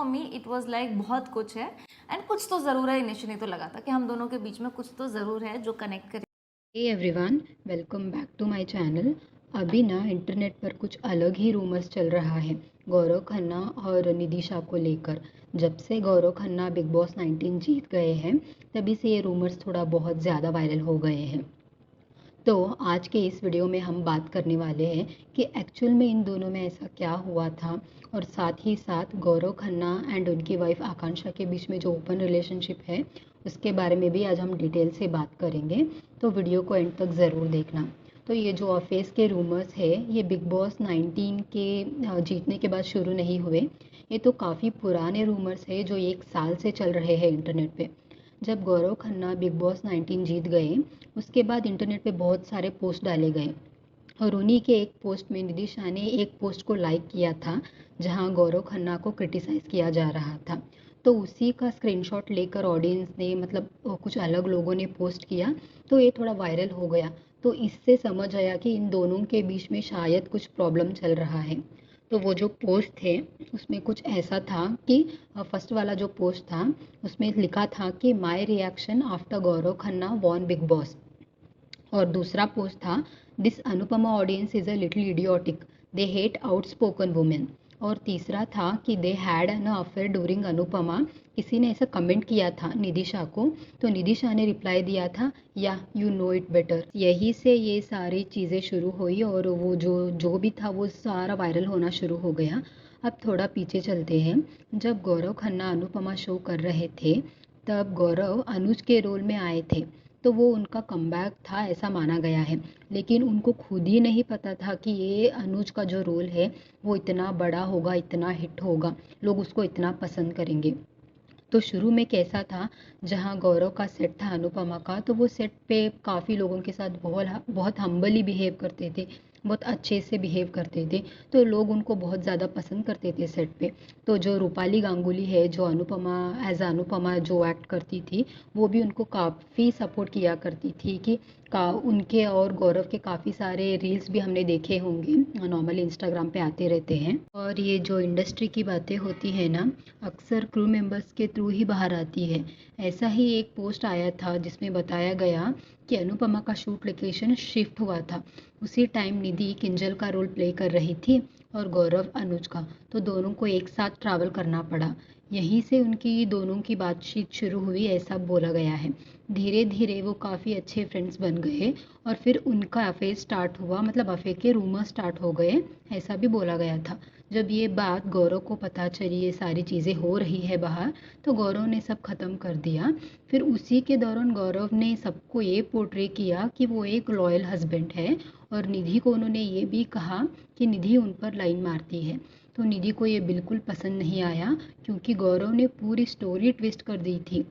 For me it was like बहुत कुछ है एंड कुछ तो ज़रूर है। इनिशियली तो लगा था कि हम दोनों के बीच में कुछ तो ज़रूर है जो कनेक्ट करे। Hey everyone, welcome back to my channel. अभी ना इंटरनेट पर कुछ अलग ही रूमर्स चल रहा है गौरव खन्ना और निदिशा को लेकर। जब से गौरव खन्ना बिग बॉस 19 जीत गए हैं, तभी से ये रूमर्स थोड़ा बहुत ज़्यादा वायरल हो गए हैं। तो आज के इस वीडियो में हम बात करने वाले हैं कि एक्चुअल में इन दोनों में ऐसा क्या हुआ था, और साथ ही साथ गौरव खन्ना एंड उनकी वाइफ आकांक्षा के बीच में जो ओपन रिलेशनशिप है उसके बारे में भी आज हम डिटेल से बात करेंगे। तो वीडियो को एंड तक ज़रूर देखना। तो ये जो अफेयर्स के रूमर्स है ये बिग बॉस 19 के जीतने के बाद शुरू नहीं हुए। ये तो काफ़ी पुराने रूमर्स है जो 1 साल से चल रहे हैं इंटरनेट पे। जब गौरव खन्ना बिग बॉस 19 जीत गए, उसके बाद इंटरनेट पे बहुत सारे पोस्ट डाले गए, और उन्हीं के एक पोस्ट में निदिशा ने एक पोस्ट को लाइक किया था जहां गौरव खन्ना को क्रिटिसाइज़ किया जा रहा था। तो उसी का स्क्रीनशॉट लेकर ऑडियंस ने, मतलब कुछ अलग लोगों ने पोस्ट किया, तो ये थोड़ा वायरल हो गया। तो इससे समझ आया कि इन दोनों के बीच में शायद कुछ प्रॉब्लम चल रहा है। तो वो जो पोस्ट थे उसमें कुछ ऐसा था कि फर्स्ट वाला जो पोस्ट था उसमें लिखा था कि my reaction after Gaurav Khanna won Bigg Boss, और दूसरा पोस्ट था this Anupamaa audience is a little idiotic, they hate outspoken women, और तीसरा था कि they had an affair during Anupamaa. किसी ने ऐसा कमेंट किया था निदिशा को, तो निदिशा ने रिप्लाई दिया था या यू नो इट बेटर। यही से ये सारी चीज़ें शुरू हुई और वो जो जो भी था वो सारा वायरल होना शुरू हो गया। अब थोड़ा पीछे चलते हैं। जब गौरव खन्ना अनुपमा शो कर रहे थे, तब गौरव अनुज के रोल में आए थे, तो वो उनका कमबैक था ऐसा माना गया है। लेकिन उनको खुद ही नहीं पता था कि ये अनुज का जो रोल है वो इतना बड़ा होगा, इतना हिट होगा, लोग उसको इतना पसंद करेंगे। तो शुरू में कैसा था, जहाँ गौरव का सेट था अनुपमा का, तो वो सेट पे काफ़ी लोगों के साथ बहुत बहुत हम्बली बिहेव करते थे, बहुत अच्छे से बिहेव करते थे, तो लोग उनको बहुत ज़्यादा पसंद करते थे सेट पे। तो जो रूपाली गांगुली है, जो अनुपमा एज अनुपमा जो एक्ट करती थी, वो भी उनको काफ़ी सपोर्ट किया करती थी कि उनके और गौरव के काफ़ी सारे रील्स भी हमने देखे होंगे, नॉर्मली इंस्टाग्राम पे आते रहते हैं। और ये जो इंडस्ट्री की बातें होती है ना, अक्सर क्रू मेंबर्स के थ्रू ही बाहर आती है। ऐसा ही एक पोस्ट आया था जिसमें बताया गया कि अनुपमा का शूट लोकेशन शिफ्ट हुआ था। उसी टाइम निधि किंजल का रोल प्ले कर रही थी और गौरव अनुज का, तो दोनों को एक साथ ट्रैवल करना पड़ा। यहीं से उनकी दोनों की बातचीत शुरू हुई ऐसा बोला गया है। धीरे धीरे वो काफ़ी अच्छे फ्रेंड्स बन गए और फिर उनका अफेयर स्टार्ट हुआ, मतलब अफेयर के रूमर स्टार्ट हो गए, ऐसा भी बोला गया था। जब ये बात गौरव को पता चली, ये सारी चीज़ें हो रही है बाहर, तो गौरव ने सब ख़त्म कर दिया। फिर उसी के दौरान गौरव ने सबको ये पोर्ट्रे किया कि वो एक लॉयल हस्बैंड है, और निधि को उन्होंने ये भी कहा कि निधि उन पर लाइन मारती है। तो निधि को ये बिल्कुल पसंद नहीं आया, क्योंकि गौरव ने पूरी स्टोरी ट्विस्ट कर दी थी।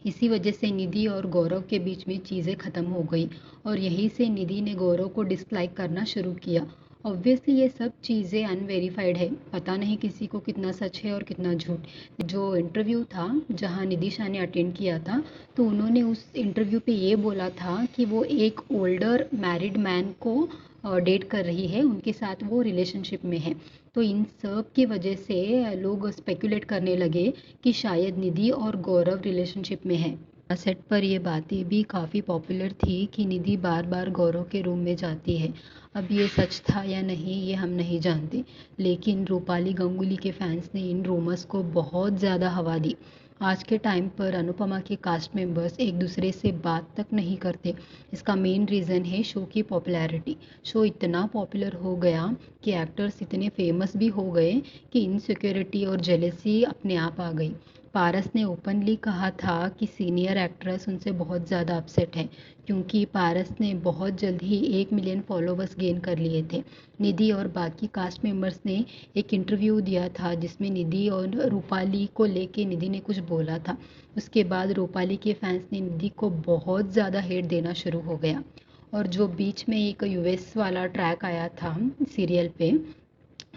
इसी वजह से निधि और गौरव के बीच में चीज़ें ख़त्म हो गई, और यहीं से निधि ने गौरव को डिसलाइक करना शुरू किया। ऑब्वियसली ये सब चीज़ें अनवेरीफाइड है, पता नहीं किसी को कितना सच है और कितना झूठ। जो इंटरव्यू था जहां निदिशा ने अटेंड किया था, तो उन्होंने उस इंटरव्यू पे ये बोला था कि वो एक ओल्डर मैरिड मैन को डेट कर रही है, उनके साथ वो रिलेशनशिप में है। तो इन सब की वजह से लोग स्पेकुलेट करने लगे कि शायद निधि और गौरव रिलेशनशिप में है। सेट पर ये बातें भी काफ़ी पॉपुलर थी कि निधि बार बार गौरव के रूम में जाती है। अब ये सच था या नहीं ये हम नहीं जानते, लेकिन रूपाली गांगुली के फैंस ने इन रूमर्स को बहुत ज़्यादा हवा दी। आज के टाइम पर अनुपमा के कास्ट मेंबर्स एक दूसरे से बात तक नहीं करते। इसका मेन रीज़न है शो की पॉपुलैरिटी। शो इतना पॉपुलर हो गया कि एक्टर्स इतने फेमस भी हो गए कि इनसिक्योरिटी और जेलेसी अपने आप आ गई। पारस ने ओपनली कहा था कि सीनियर एक्ट्रेस उनसे बहुत ज़्यादा अपसेट है, क्योंकि पारस ने बहुत जल्द ही 1 मिलियन फॉलोवर्स गेन कर लिए थे। निधि और बाकी कास्ट मेंबर्स ने एक इंटरव्यू दिया था जिसमें निधि और रूपाली को लेके निधि ने कुछ बोला था। उसके बाद रूपाली के फैंस ने निधि को बहुत ज़्यादा हेट देना शुरू हो गया। और जो बीच में एक यूएस वाला ट्रैक आया था सीरियल पे,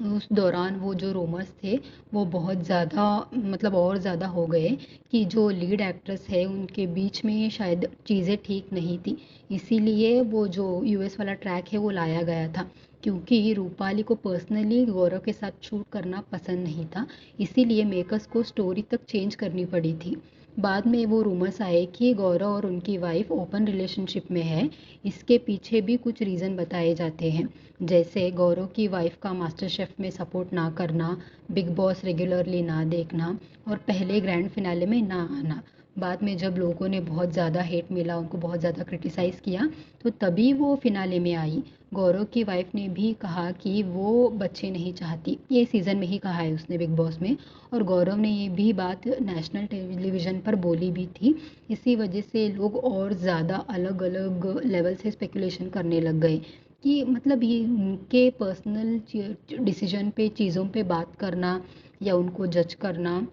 उस दौरान वो जो रूमर्स थे वो बहुत ज़्यादा, मतलब और ज़्यादा हो गए कि जो लीड एक्ट्रेस है उनके बीच में शायद चीज़ें ठीक नहीं थी, इसीलिए वो जो यूएस वाला ट्रैक है वो लाया गया था। क्योंकि रूपाली को पर्सनली गौरव के साथ शूट करना पसंद नहीं था, इसीलिए मेकर्स को स्टोरी तक चेंज करनी पड़ी थी। बाद में वो रूमर्स आए कि गौरव और उनकी वाइफ ओपन रिलेशनशिप में है। इसके पीछे भी कुछ रीज़न बताए जाते हैं, जैसे गौरव की वाइफ का मास्टर शेफ में सपोर्ट ना करना, बिग बॉस रेगुलरली ना देखना और पहले ग्रैंड फिनाले में ना आना। बाद में जब लोगों ने बहुत ज़्यादा हेट मिला, उनको बहुत ज़्यादा क्रिटिसाइज़ किया, तो तभी वो फिनाले में आई। गौरव की वाइफ ने भी कहा कि वो बच्चे नहीं चाहती, ये सीज़न में ही कहा है उसने बिग बॉस में। और गौरव ने ये भी बात नेशनल टेलीविज़न पर बोली भी थी। इसी वजह से लोग और ज़्यादा अलग अलग लेवल से स्पेकुलेशन करने लग गए कि मतलब ये उनके पर्सनल डिसीजन पे, चीज़ों पे बात करना या उनको जज करना,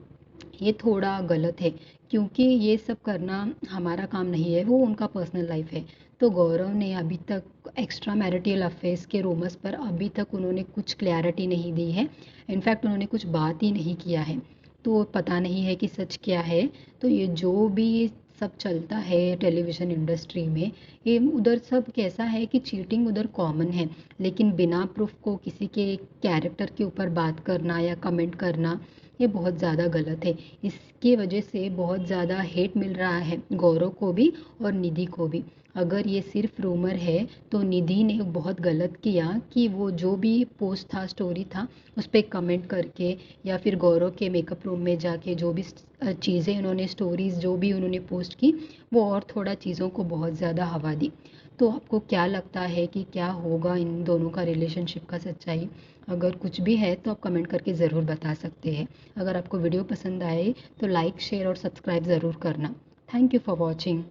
ये थोड़ा गलत है, क्योंकि ये सब करना हमारा काम नहीं है, वो उनका पर्सनल लाइफ है। तो गौरव ने अभी तक एक्स्ट्रा मैरिटल अफेयर्स के रूमर्स पर अभी तक उन्होंने कुछ क्लैरिटी नहीं दी है। इनफैक्ट उन्होंने कुछ बात ही नहीं किया है, तो पता नहीं है कि सच क्या है। तो ये जो भी सब चलता है टेलीविज़न इंडस्ट्री में, ये उधर सब कैसा है कि चीटिंग उधर कॉमन है, लेकिन बिना प्रूफ को किसी के कैरेक्टर के ऊपर बात करना या कमेंट करना, ये बहुत ज़्यादा गलत है। इसकी वजह से बहुत ज़्यादा हेट मिल रहा है गौरव को भी और निधि को भी। अगर ये सिर्फ रूमर है तो निधि ने बहुत गलत किया कि वो जो भी पोस्ट था, स्टोरी था, उस पर कमेंट करके या फिर गौरव के मेकअप रूम में जाके जो भी चीज़ें उन्होंने, स्टोरीज जो भी उन्होंने पोस्ट की, वो और थोड़ा चीज़ों को बहुत ज़्यादा हवा दी। तो आपको क्या लगता है कि क्या होगा इन दोनों का रिलेशनशिप का सच्चाई? अगर कुछ भी है तो आप कमेंट करके ज़रूर बता सकते हैं। अगर आपको वीडियो पसंद आए तो लाइक, शेयर और सब्सक्राइब ज़रूर करना। Thank you for watching.